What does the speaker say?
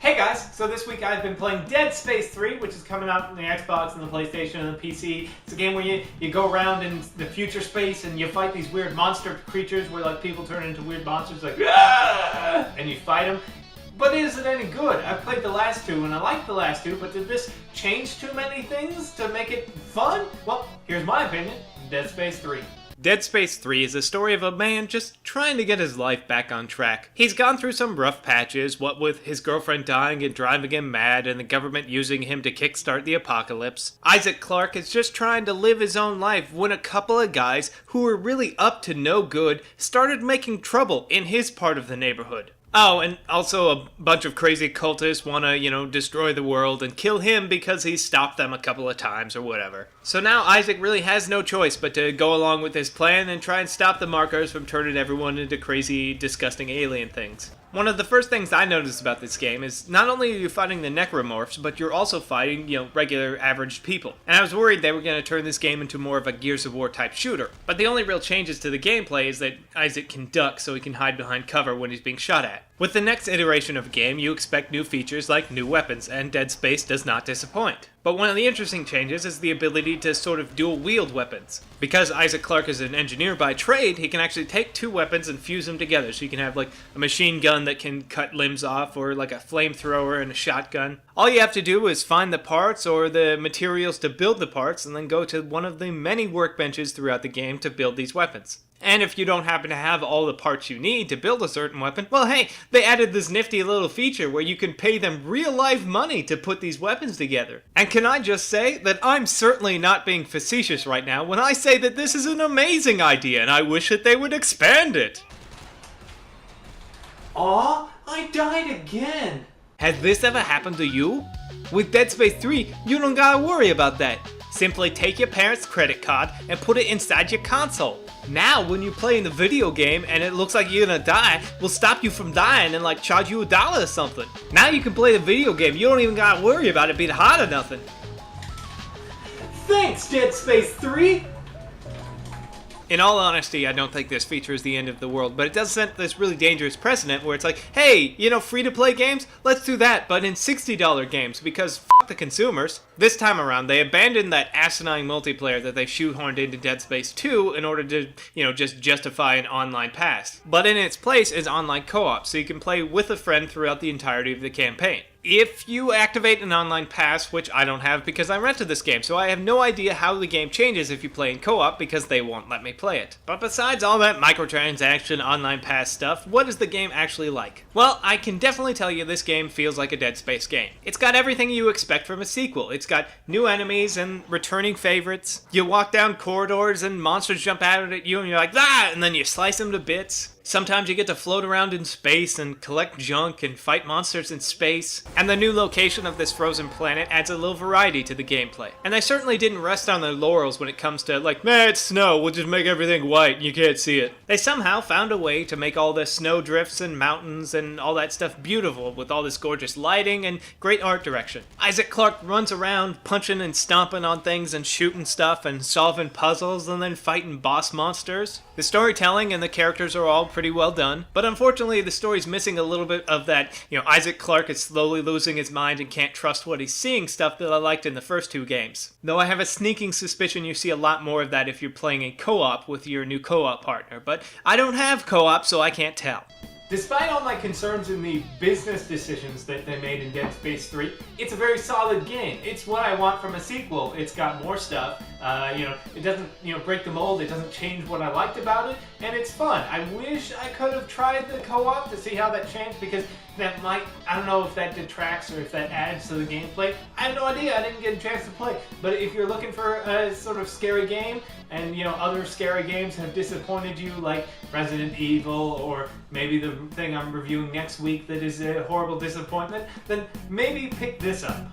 Hey guys, so this week I've been playing Dead Space 3, which is coming out on the Xbox and the PlayStation and the PC. It's a game where you go around in the future space and you fight these weird monster creatures where like people turn into weird monsters like and you fight them. But is it any good? I've played the last two and I liked the last two, but did this change too many things to make it fun? Well, here's my opinion, Dead Space 3. Dead Space 3 is a story of a man just trying to get his life back on track. He's gone through some rough patches, what with his girlfriend dying and driving him mad and the government using him to kickstart the apocalypse. Isaac Clarke is just trying to live his own life when a couple of guys who were really up to no good started making trouble in his part of the neighborhood. Oh, and also a bunch of crazy cultists want to, destroy the world and kill him because he stopped them a couple of times or whatever. So now Isaac really has no choice but to go along with his plan and try and stop the markers from turning everyone into crazy, disgusting alien things. One of the first things I noticed about this game is not only are you fighting the necromorphs, but you're also fighting, regular average people. And I was worried they were going to turn this game into more of a Gears of War type shooter. But the only real changes to the gameplay is that Isaac can duck so he can hide behind cover when he's being shot at. With the next iteration of the game, you expect new features like new weapons, and Dead Space does not disappoint. But one of the interesting changes is the ability to sort of dual-wield weapons. Because Isaac Clarke is an engineer by trade, he can actually take two weapons and fuse them together. So you can have like a machine gun that can cut limbs off, or like a flamethrower and a shotgun. All you have to do is find the parts or the materials to build the parts, and then go to one of the many workbenches throughout the game to build these weapons. And if you don't happen to have all the parts you need to build a certain weapon, well hey, they added this nifty little feature where you can pay them real-life money to put these weapons together. And can I just say that I'm certainly not being facetious right now when I say that this is an amazing idea and I wish that they would expand it. Aw, I died again! Has this ever happened to you? With Dead Space 3, you don't gotta worry about that. Simply take your parents' credit card and put it inside your console. Now, when you play in the video game and it looks like you're gonna die, we'll stop you from dying and like charge you $1 or something. Now you can play the video game, you don't even gotta worry about it being hot or nothing. Thanks, Dead Space 3! In all honesty, I don't think this feature is the end of the world, but it does set this really dangerous precedent where it's like, hey, free-to-play games? Let's do that, but in $60 games, because f*** the consumers. This time around, they abandoned that asinine multiplayer that they shoehorned into Dead Space 2 in order to, just justify an online pass. But in its place is online co-op, so you can play with a friend throughout the entirety of the campaign. If you activate an online pass, which I don't have because I rented this game, so I have no idea how the game changes if you play in co-op because they won't let me play it. But besides all that microtransaction online pass stuff, what is the game actually like? Well, I can definitely tell you this game feels like a Dead Space game. It's got everything you expect from a sequel. It's got new enemies and returning favorites. You walk down corridors and monsters jump out at you and you're like, ah! And then you slice them to bits. Sometimes you get to float around in space and collect junk and fight monsters in space. And the new location of this frozen planet adds a little variety to the gameplay. And they certainly didn't rest on their laurels when it comes to like, man, it's snow, we'll just make everything white and you can't see it. They somehow found a way to make all the snow drifts and mountains and all that stuff beautiful with all this gorgeous lighting and great art direction. Isaac Clarke runs around punching and stomping on things and shooting stuff and solving puzzles and then fighting boss monsters. The storytelling and the characters are all pretty well done, but unfortunately the story's missing a little bit of that, Isaac Clarke is slowly losing his mind and can't trust what he's seeing stuff that I liked in the first two games. Though I have a sneaking suspicion you see a lot more of that if you're playing in co-op with your new co-op partner, but I don't have co-op so I can't tell. Despite all my concerns in the business decisions that they made in Dead Space 3, it's a very solid game. It's what I want from a sequel. It's got more stuff. It doesn't, break the mold. It doesn't change what I liked about it, and it's fun. I wish I could have tried the co-op to see how that changed, because that might, I don't know if that detracts or if that adds to the gameplay. I have no idea. I didn't get a chance to play. But if you're looking for a sort of scary game, and other scary games have disappointed you, like Resident Evil, or maybe the thing I'm reviewing next week that is a horrible disappointment, then maybe pick this up.